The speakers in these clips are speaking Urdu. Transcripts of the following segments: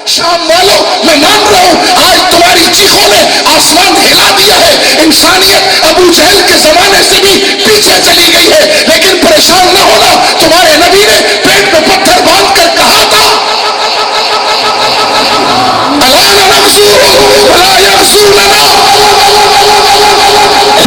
شام والوں میں مان رہا ہوں آج تمہاری چیخوں نے آسمان ہلا دیا ہے. انسانیت ابو جہل کے زمانے سے بھی پیچھے چلی گئی ہے، لیکن پریشان نہ ہونا. تمہارے نبی نے پیٹ میں پتھر باندھ کر کہا تھا الان نغزو ولا یغزوننا.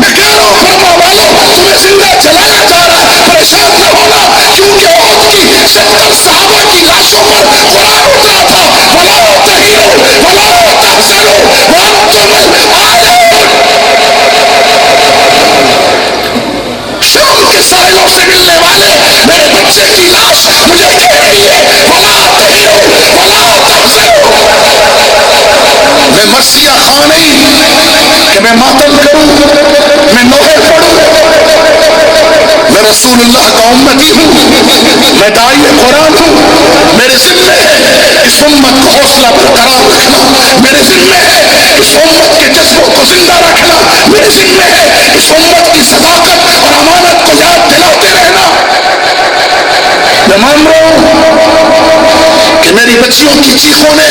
میں کہہ رہا ہوں فرما والوں تمہیں زندہ جلایا جا رہا ہے، پریشان نہ ہونا، کیونکہ احد کی 70 صحابہ کی لاشوں پر قرآن اترا تھا ولا تہنوا ولا تحزنوا وانتم الاعلون. شام کے ساحلوں سے ملنے والے میرے بچے کی لاش مجھے کہہ رہی ہے ولا تہنوا ولا تحزنوا. میں مرثیہ خواہ نہیں کہ میں ماتم کروں، میں نوحے پڑھوں. میں رسول اللہ کا امتی ہوں، میں داعی قرآن ہوں. میرے ذمہ ہے اس امت کو حوصلہ برقرار رکھنا، میرے ذمہ ہے اس امت کے جذبوں کو زندہ رکھنا، میرے ذمہ ہے اس امت کی صداقت اور امانت کو یاد دلاتے رہنا. میں مان رہا ہوں کہ میری بچیوں کی چیخوں نے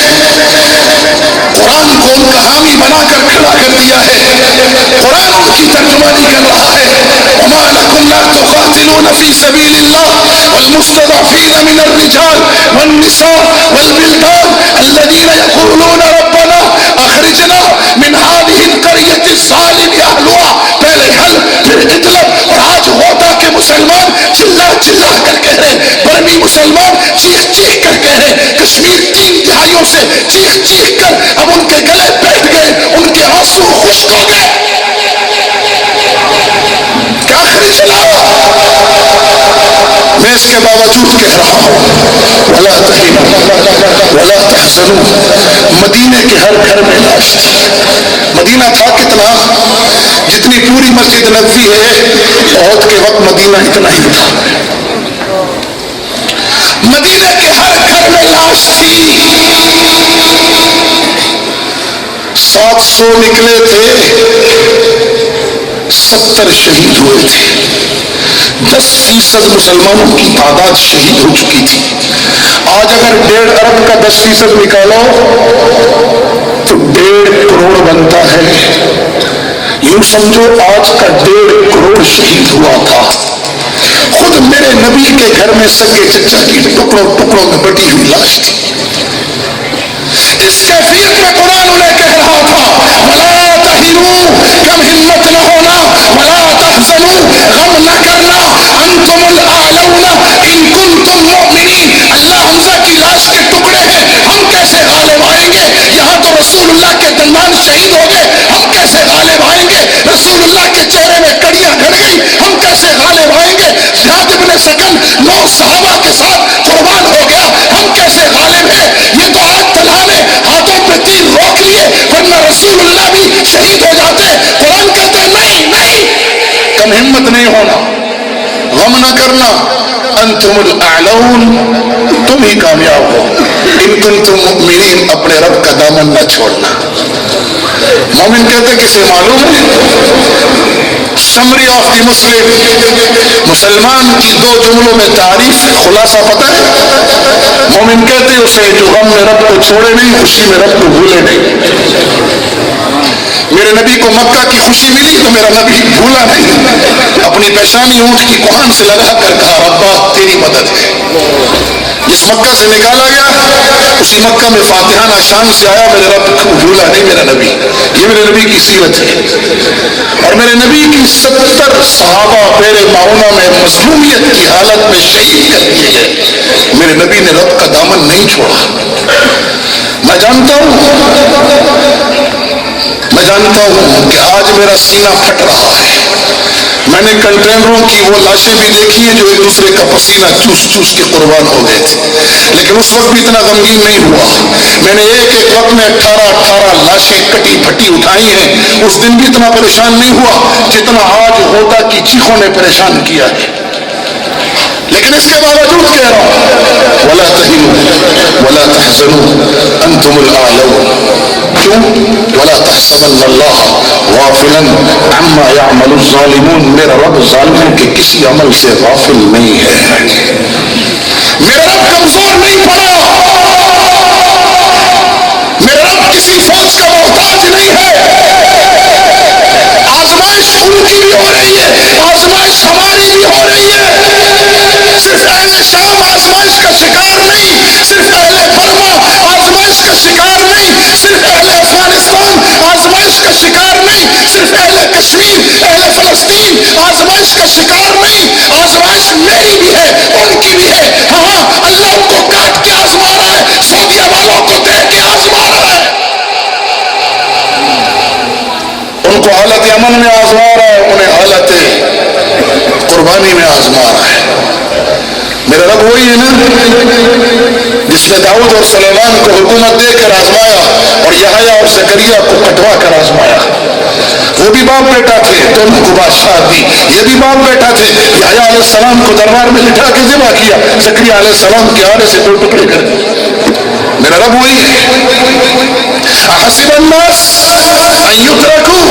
قرآن کو ان کا حامی بنا کر کھڑا کر دیا ہے. قرآن ان کی ترجمانی کر رہا ہے. وما لكم لا تقاتلون في سبيل الله والمستضعفين من الرجال والنساء والولدان الذين يقولون ربنا اخرجنا من هذه القرية الظالم اهلها. پہلے حل پھر اطلب، اور آج ہوتا کہ مسلمان چلا چلا کر کہہ رہے، برمی مسلمان چیخ چیخ کر کہہ رہے. کشمیر 3 دہائیوں سے چیخ چیخ کر اب ان کے گلے بیٹھ گئے، ان کے آنسو خشک ہو گئے. کیا خرچ لاؤ؟ میں اس کے باوجود کہہ رہا ہوں ولا تہنوا ولا تحزنوا. مدینے کے ہر گھر میں لاش تھی. مدینہ تھا کتنا؟ جتنی پوری مسجد نبوی ہے احد کے وقت مدینہ اتنا ہی تھا. مدینے کے ہر گھر میں لاش تھی. 700 نکلے تھے، 70 شہید ہوئے تھے. 10% مسلمانوں کی تعداد شہید ہو چکی تھی. آج اگر 1.5 ارب کا 10% نکالو تو 1.5 کروڑ بنتا ہے. یوں سمجھو آج کا 1.5 کروڑ شہید ہوا تھا. خود میرے نبی کے گھر میں سگے چچا کی ٹکڑوں ٹکڑوں میں بٹی ہوئی لاش تھی. اس کیفیت میں قرآن انہیں کہہ رہا تھا ولا تہنوا، کم ہمت نہ ہونا، ولا تحزنوا، غم نہ کرنا، انتم الاعلون ان کنتم مؤمنین. اللہ حمزہ کی لاش کے ٹکڑے ہیں، ہم کیسے غالب آئیں گے؟ یہاں تو رسول اللہ کے دندان شہید ہو گئے، ہم کیسے غالب آئیں گے؟ رسول اللہ کے چہرے میں کڑیاں گھڑ گئی، ہم کیسے غالب آئیں گے؟ زیاد بن سکن 9 صحابہ کے ساتھ قربان ہو گیا، ہم کیسے غالب ہیں؟ یہ تو آج طلحہ نے ہاتھوں پہ تیر روک لیے، ورنہ رسول اللہ بھی شہید ہو جاتے. قرآن کہتے نہیں نہیں، کم ہمت نہیں ہونا، غم نہ کرنا، انتم الاعلون، تم ہی کامیاب ہو. ان کنتم مؤمنین، اپنے رب کا دامن نہ چھوڑنا. مومن کہتے کسے معلوم ہے؟ سمری آف دی مسلم، مسلمان کی 2 جملوں میں تعریف، خلاصہ پتہ ہے؟ مومن کہتے اسے جو غم میں رب کو چھوڑے نہیں، خوشی میں رب کو بھولے نہیں. میرے نبی کو مکہ کی خوشی ملی تو میرا نبی بھولا نہیں، اپنی پیشانی اونٹ کی کوہان سے لگا کر کہا ربا تیری مدد ہے. جس مکہ سے نکالا گیا اسی مکہ میں فاتحانہ شان سے آیا. میرے رب کو بھولا نہیں میرا نبی. یہ میرے نبی کی سیرت ہے. اور میرے نبی کی 70 صحابہ پیر معونہ میں مظلومیت کی حالت میں شہید کر دیے گئے. میرے نبی نے رب کا دامن نہیں چھوڑا. میں جانتا ہوں کہ آج میرا سینہ پھٹ رہا ہے. میں نے کنٹینروں کی وہ لاشیں بھی دیکھی ہیں جو ایک دوسرے کا پسینہ چوس چوس کے قربان ہو گئے تھے، لیکن اس وقت بھی اتنا غمگین نہیں ہوا. میں نے ایک وقت میں 18 لاشیں کٹی پھٹی اٹھائی ہیں. اس دن بھی اتنا پریشان نہیں ہوا جتنا آج ہوتا کی چیخوں نے پریشان کیا ہے. لیکن اس کے باوجود کہہ رہا ہوں وَلَا تَهِنُوا وَلَا تَحْزَنُوا أَنْتُمُ الْأَعْلَوْنَ. کیوں؟ وَلَا تَحْسَبَنَّ اللَّهَ غَافِلًا عَمَّا يَعْمَلُ الظَّالِمُونَ. میرا رب ظالموں کے کسی عمل سے غافل نہیں ہے. میرا رب کمزور نہیں پڑا. میرا رب کسی فوج کا محتاج نہیں ہے. آزمائش ان کی بھی ہو رہی ہے, آزمائش ہماری بھی ہو رہی ہے. صرف اہل شام آزمائش کا شکار نہیں, صرف اہل برما آزمائش کا شکار نہیں, صرف اہل افغانستان آزمائش کا شکار نہیں, صرف اہل کشمیر اہل فلسطین آزمائش کا شکار نہیں. آزمائش میری بھی ہے, ان کی بھی ہے. ہاں اللہ ان کو کاٹ کے آزما رہا ہے, سعودیہ والوں کو دے کے آزما رہا ہے. ان کو حالت امن میں آزما رہا ہے, انہیں حالت قربانی میں آزما رہا ہے. میرا رب وہی ہے نا جس نے داؤد اور سلیمان کو حکومت دے کر آزمایا اور یحییٰ اور زکریا کو کٹوا کر آزمایا. وہ بھی باپ بیٹا تھے, دونوں کو بادشاہ دی. یہ بھی باپ بیٹا تھے, یحییٰ علیہ السلام کو دربار میں لٹھا کے ذبح کیا, زکریا علیہ السلام کے آنے سے 2 ٹکڑے کر دیے. میرا رب وہی ہے. احسب الناس ان يتركوا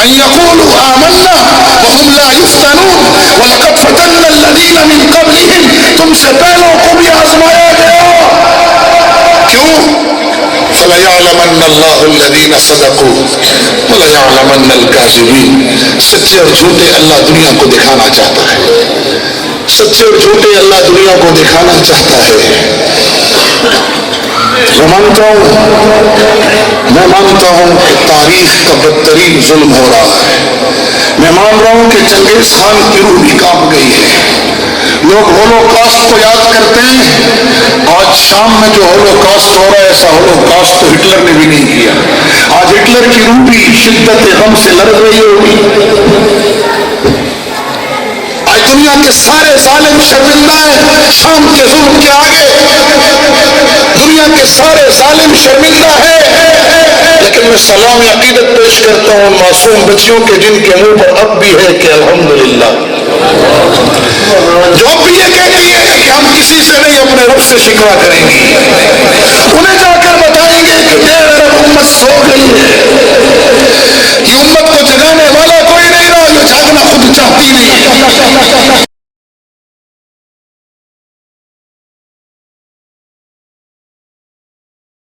ان يقولوا آمنا وهم لا يفتنون ولقد فتنا الذين من قبلهم. تم سے پہلوں کو بھی آزمایا گیا. کیوں؟ فَلَيَعْلَمَنَّ اللَّهُ الَّذِينَ صَدَقُوا وَلَيَعْلَمَنَّ الْكَاذِبِينَ. سچے اور جھوٹے اللہ دنیا کو دکھانا چاہتا ہے. سچے اور جھوٹے اللہ دنیا کو دکھانا چاہتا ہے. میں مانتا ہوں کہ تاریخ کا بدترین ظلم ہو رہا ہے. میں مان رہا ہوں کہ چنگیز خان کی روح بھی کانپ گئی ہے. لوگ ہولوکاسٹ کو یاد کرتے ہیں. آج شام میں جو ہولوکاسٹ ہو رہا ہے, ایسا ہولوکاسٹ تو ہٹلر نے بھی نہیں کیا. آج ہٹلر کی روح بھی شدت غم سے لڑ رہی ہوگی. آج دنیا کے سارے ظالم شرمندہ ہیں شام کے ظلم کے آگے. دنیا کے سارے ظالم شرمندہ ہیں. لیکن میں سلام عقیدت پیش کرتا ہوں ان معصوم بچیوں کے جن کے منہ پر اب بھی ہے کہ الحمدللہ, جو اب بھی یہ کہتی ہے کہ ہم کسی سے نہیں اپنے رب سے شکوہ کریں گی. انہیں جا کر بتائیں گے کہ 1.5 ارب امت سو گئی ہے. یہ امت